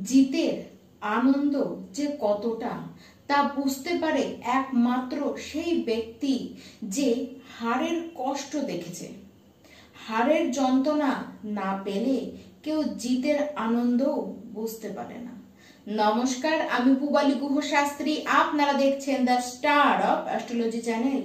জিতের আনন্দ যে কতটা তা বুঝতে পারে একমাত্র সেই ব্যক্তি যে হারের কষ্ট দেখেছে। হারের যন্ত্রণা না পেলে কেউ জিতের আনন্দও বুঝতে পারে না। নমস্কার, আমি পূবালী গুহ শাস্ত্রী। আপনারা দেখছেন the star of astrology channel.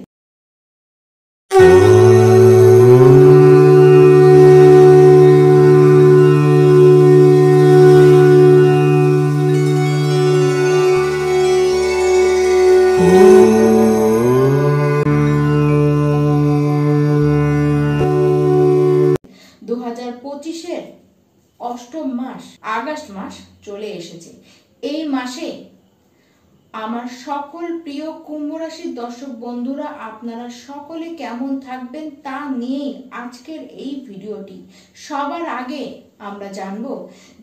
অষ্টম মাস আগস্ট মাস চলে এসেছে। এই মাসে আমার সকল প্রিয় কুম্ভ রাশির দর্শক বন্ধুরা, আপনারা সকলে কেমন থাকবেন তা নিয়েই আজকের এই ভিডিওটি। সবার আগে আমরা জানবো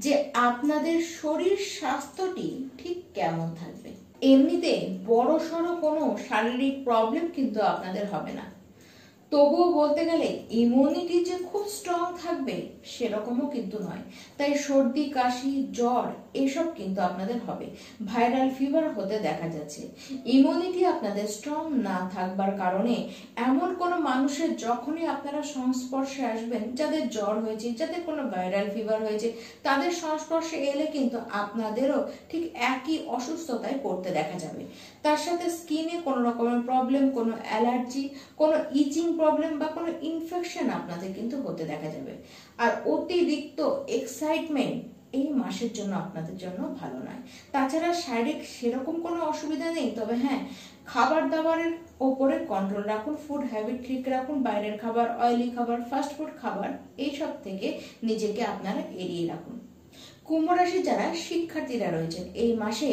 যে আপনাদের শরীর স্বাস্থ্যটি ঠিক কেমন থাকবে। এমনিতে বড়সড় কোনো শারীরিক প্রবলেম কিন্তু আপনাদের হবে না, তবুও বলতে গেলে ইমিউনিটি যে খুব স্ট্রং থাকবে সেরকমও কিন্তু নয়। তাই সর্দি, কাশি, জ্বর এসব কিন্তু আপনাদের হবে। ভাইরাল ফিভার হতে দেখা যাচ্ছে। ইমিউনিটি আপনাদের স্ট্রং না থাকবার কারণে এমন কোনো মানুষের যখনই আপনারা সংস্পর্শে আসবেন, যাদের জ্বর হয়েছে, যাদের কোনো ভাইরাল ফিভার হয়েছে, তাদের সংস্পর্শে এলে কিন্তু আপনাদেরও ঠিক একই অসুস্থতায় পড়তে দেখা যাবে। তার সাথে স্কিনে কোনো রকমের প্রবলেম, কোনো অ্যালার্জি, কোনো ইচিং প্রবলেম বা কোনো ইনফেকশন আপনাদের কিন্তু হতে দেখা যাবে। আর অতিরিক্ত এক্সাইটমেন্ট এই মাসের জন্য আপনাদের জন্য ভালো নয়। তাছাড়া শারীরিক সেরকম কোনো অসুবিধা নেই, তবে হ্যাঁ, খাবার দাবারের ওপরে কন্ট্রোল রাখুন, ফুড হ্যাবিট ঠিক রাখুন। বাইরের খাবার, অয়েলি খাবার, ফাস্ট ফুড খাবার এইসব থেকে নিজেকে আপনারা এড়িয়ে রাখুন। কুম্ভ রাশি যারা শিক্ষার্থীরা রয়েছেন, এই মাসে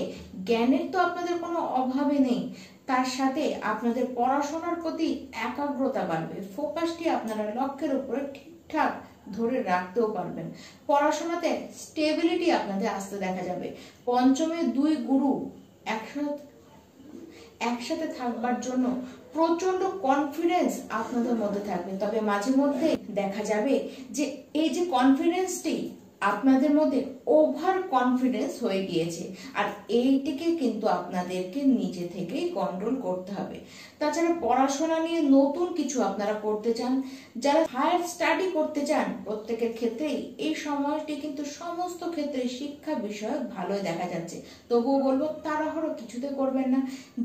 জ্ঞানের তো আপনাদের কোনো অভাবে নেই, তার সাথে আপনাদের পড়াশোনার প্রতি একাগ্রতা বাড়বে। ফোকাসটি আপনারা লক্ষ্যের উপরে ঠিকঠাক ধরে রাখতেও পারবেন। পড়াশোনাতে স্টেবিলিটি আপনাদের আসতে দেখা যাবে। পঞ্চমে দুই গুরু একসাথে থাকবার জন্য প্রচন্ড কনফিডেন্স আপনাদের মধ্যে থাকবে। তবে মাঝে মধ্যে দেখা যাবে যে এই যে কনফিডেন্সটি আপনাদের মধ্যে ওভার কনফিডেন্স হয়ে গিয়েছে, আর এইটিকে কিন্তু আপনাদেরকে নিজে থেকেই কন্ট্রোল করতে হবে। তাছাড়া পড়াশোনা নিয়ে নতুন কিছু আপনারা করতে চান, যারা হায়ার স্টাডি করতে চান, প্রত্যেকের ক্ষেত্রেই এই সময়টি কিন্তু সমস্ত ক্ষেত্রে শিক্ষা বিষয়ক ভালোই দেখা যাচ্ছে। তবুও বলবো, তাড়াহুড়ো কিছুতে করবেন না।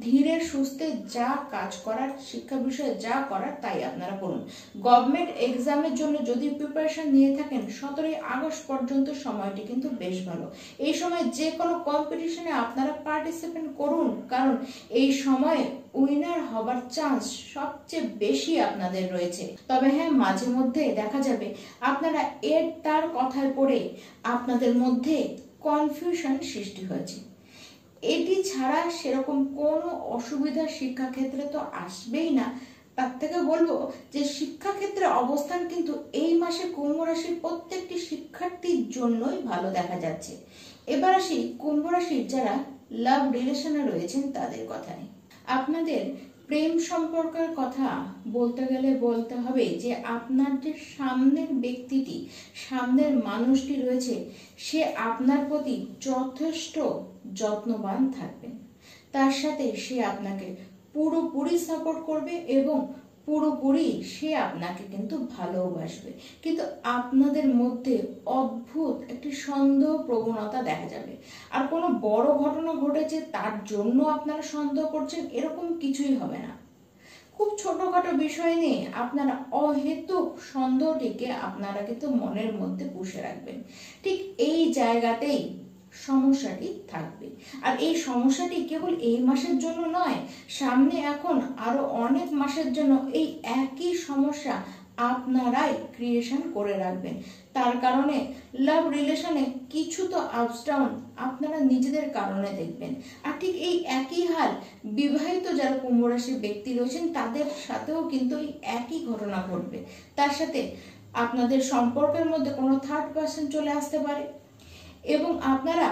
ধীরে সুস্থে যা কাজ করার, শিক্ষা বিষয়ে যা করার তাই আপনারা করুন। গভর্নমেন্ট এক্সামের জন্য যদি প্রিপারেশন নিয়ে থাকেন, 17 আগস্ট পর্যন্ত সময়টি কিন্তু বেশ ভালো। এই সময় যে কোনো কম্পিটিশনে আপনারা পার্টিসিপেট করুন, কারণ এই সময় উইনার হবার চান্স সবচেয়ে বেশি আপনাদের রয়েছে। তবে হ্যাঁ, মাঝে মধ্যে দেখা যাবে আপনারা এর তার কথায় পড়ে আপনাদের মধ্যে কনফিউশন সৃষ্টি হয়েছে। এটি ছাড়া সেরকম কোনো অসুবিধা শিক্ষাক্ষেত্রে তো আসবেই না। তার থেকে বলবো যে শিক্ষাক্ষেত্রে অবস্থান কিন্তু এই মাসে কুম্ভ রাশির প্রত্যেকটি শিক্ষার্থীর জন্যই ভালো দেখা যাচ্ছে। এবার আসি কুম্ভ রাশির যারা লাভ রিলেশনে রয়েছেন তাদের কথায়। আপনাদের প্রেম সম্পর্কের কথা বলতে গেলে বলতে হবে যে আপনার যে সামনের ব্যক্তিটি, সামনের মানুষটি রয়েছে, সে আপনার প্রতি যথেষ্ট যত্নবান থাকবেন। তার সাথে সে আপনাকে পুরোপুরি সাপোর্ট করবে এবং পুরোপুরি সে আপনাকে কিন্তু ভালোবাসবে। কিন্তু আপনাদের মধ্যে অদ্ভুত একটি সন্দেহ প্রবণতা দেখা যাবে। আর কোনো বড় ঘটনা ঘটেছে তার জন্য আপনারা সন্দেহ করছেন, এরকম কিছুই হবে না। খুব ছোটখাটো বিষয় নিয়ে আপনারা অহেতুক সন্দেহটিকে আপনারা কিন্তু মনের মধ্যে পুষে রাখবেন। ঠিক এই জায়গাতেই সমস্যাটি থাকবে। আর এই সমস্যাটি কেবল এই মাসের জন্য নয়, সামনে এখন আরো অনেক মাসের জন্য এই একই সমস্যা আপনারাই ক্রিয়েশন করে রাখবেন। তার কারণে লাভ রিলেশনে কিছু তো আপস ডাউন আপনারা নিজেদের কারণে দেখবেন। আর ঠিক এই একই হাল বিবাহিত যারা কুম্ভ রাশির ব্যক্তি রয়েছেন তাদের সাথেও কিন্তু এই একই ঘটনা ঘটবে। তার সাথে আপনাদের সম্পর্কের মধ্যে কোনো থার্ড পার্সন চলে আসতে পারে এবং আপনারা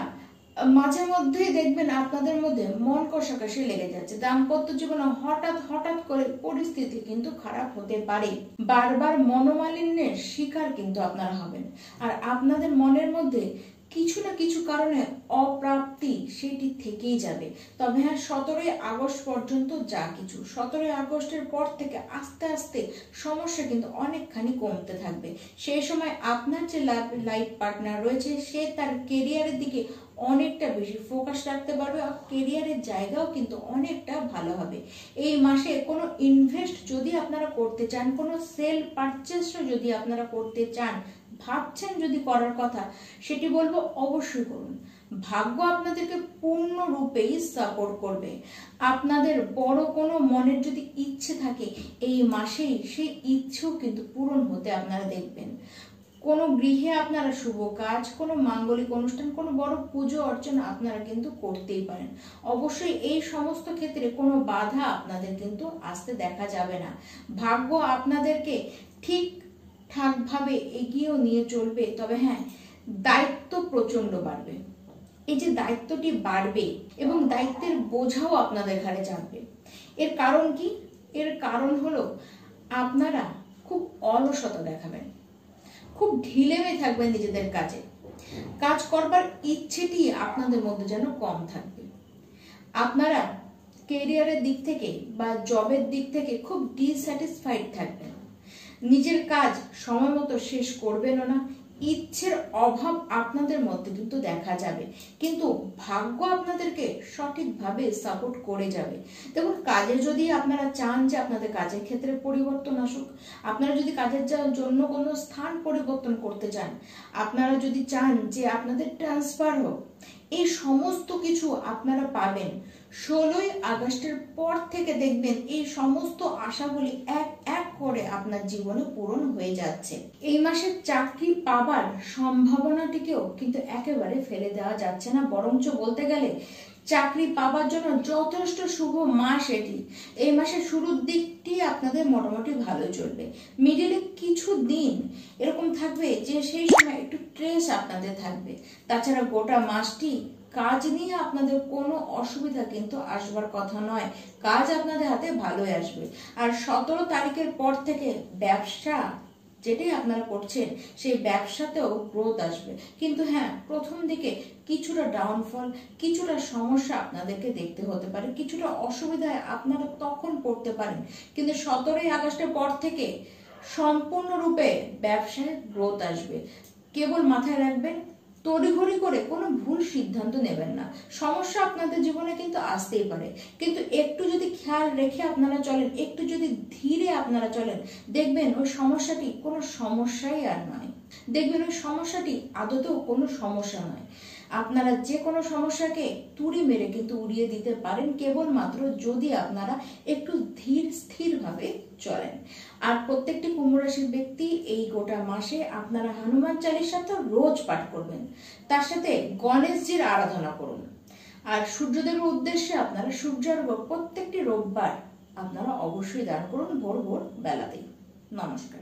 মাঝে মধ্যেই দেখবেন আপনাদের মধ্যে মন কষাকষি লেগে যাচ্ছে। দাম্পত্য জীবনে হঠাৎ করে পরিস্থিতি কিন্তু খারাপ হতে পারে। বারবার মনোমালিন্যের শিকার কিন্তু আপনারা হবেন। আর আপনাদের মনের মধ্যে কিছু না কিছু কারণে অপ্রাপ্তি সেটি থেকেই যাবে। তবে হ্যাঁ, 17ই আগস্ট পর্যন্ত যা কিছু, 17ই আগস্টের পর থেকে আস্তে আস্তে সমস্যা কিন্তু অনেকখানি কমতে থাকবে। সেই সময় আপনার যে লাইফ পার্টনার রয়েছে সে তার কেরিয়ারের দিকে অনেকটা বেশি ফোকাস রাখতে পারবে, আর কেরিয়ারের জায়গাও কিন্তু অনেকটা ভালো হবে। এই মাসে কোনো ইনভেস্ট যদি আপনারা করতে চান, কোনো সেল পারচেসও যদি আপনারা করতে চান, ভাবছেন যদি করার কথা, সেটি বলবো অবশ্যই করুন। ভাগ্য আপনাদেরকে পূর্ণরূপেই সাপোর্ট করবে। আপনাদের বড় কোনো মনের যদি ইচ্ছে থাকে, এই মাসেই সেই ইচ্ছেও কিন্তু পূরণ হতে আপনারা দেখবেন। কোনো গৃহে আপনারা শুভ কাজ, কোনো মাঙ্গলিক অনুষ্ঠান, কোনো বড় পুজো অর্চনা আপনারা কিন্তু করতেই পারেন। অবশ্যই এই সমস্ত ক্ষেত্রে কোনো বাধা আপনাদের কিন্তু আসতে দেখা যাবে না। ভাগ্য আপনাদেরকে ঠিক ঠাকভাবে এগিয়েও নিয়ে চলবে। তবে হ্যাঁ, দায়িত্ব প্রচন্ড বাড়বে। এই যে দায়িত্বটি বাড়বে এবং দায়িত্বের বোঝাও আপনাদের ঘাড়ে চাপবে। এর কারণ কি? এর কারণ হলো আপনারা খুব অলসতা দেখাবেন, খুব ঢিলেমে থাকবেন নিজেদের কাজে। কাজ করবার ইচ্ছেটি আপনাদের মধ্যে যেন কম থাকবে। আপনারা কেরিয়ারের দিক থেকে বা জবের দিক থেকে খুব ডিস্যাটিসফাইড থাকবেন। নিজের কাজ সময় মতো শেষ করবেনও না। ইচ্ছের অভাব আপনাদের মধ্যে কিন্তু দেখা যাবে, কিন্তু ভাগ্য আপনাদেরকে সঠিকভাবে সাপোর্ট করে যাবে। দেখুন, কাজে যদি আপনারা চান যে আপনাদের কাজের ক্ষেত্রে পরিবর্তন আসুক, আপনারা যদি কাজের জন্য কোনো স্থান পরিবর্তন করতে চান, আপনারা যদি চান যে আপনাদের ট্রান্সফার হোক, এই সমস্ত কিছু আপনারা পাবেন। 16ই আগস্টের পর থেকে দেখবেন এই সমস্ত আশাগুলি এক এক করে আপনার জীবনে পূরণ হয়ে যাচ্ছে। এই মাসে চাকরি পাবার সম্ভাবনাটিকেও কিন্তু একেবারে ফেলে দেওয়া যাচ্ছে না, বরঞ্চ বলতে গেলে চাকরি পাবার জন্য যথেষ্ট শুভ মাস এটি। এই মাসের শুরুর দিকটি আপনাদের মোটামুটি ভালো চলবে। মিডিলে কিছু দিন এরকম থাকবে যে সেই সময় একটু স্ট্রেস আপনাদের থাকবে। তাছাড়া গোটা মাসটি কাজ নিয়ে আপনাদের কোনো অসুবিধা কিন্তু আসবার কথা নয়। কাজ আপনাদের হাতে ভালোই আসবে। আর 17 তারিখের পর থেকে ব্যবসা যেটাই আপনারা করছেন সেই ব্যবসাতেও গ্রোথ আসবে। কিন্তু হ্যাঁ, প্রথম দিকে কিছুটা ডাউনফল, কিছুটা সমস্যা আপনাদেরকে দেখতে হতে পারে, কিছুটা অসুবিধায় আপনারা তখন পড়তে পারেন। কিন্তু 17ই আগস্টের পর থেকে সম্পূর্ণরূপে ব্যবসায় গ্রোথ আসবে। কেবল মাথায় রাখবেন, তড়িঘড়ি করে কোনো ভুল সিদ্ধান্ত নেবেন না। সমস্যা আপনাদের জীবনে কিন্তু আসতেই পারে, কিন্তু একটু যদি খেয়াল রেখে আপনারা চলেন, একটু যদি ধীরে আপনারা চলেন, দেখবেন ওই সমস্যাটি কোনো সমস্যাই আর নয়। দেখবেন ওই সমস্যাটি আদতেও কোনো সমস্যা নয়। আপনারা যে কোনো সমস্যাকে তুড়ি মেরে কিন্তু উড়িয়ে দিতে পারেন, কেবলমাত্র যদি আপনারা একটু ধীর স্থিরভাবে চলেন। আর প্রত্যেকটি কুম্ভ রাশির ব্যক্তি এই গোটা মাসে আপনারা হনুমান চালিসাটা রোজ পাঠ করবেন, তার সাথে গণেশজির আরাধনা করুন। আর সূর্যদেবের উদ্দেশ্যে আপনারা সূর্যার্ঘ্য প্রত্যেকটি রোববার আপনারা অবশ্যই দান করুন ভোর ভোর বেলাতেই। নমস্কার।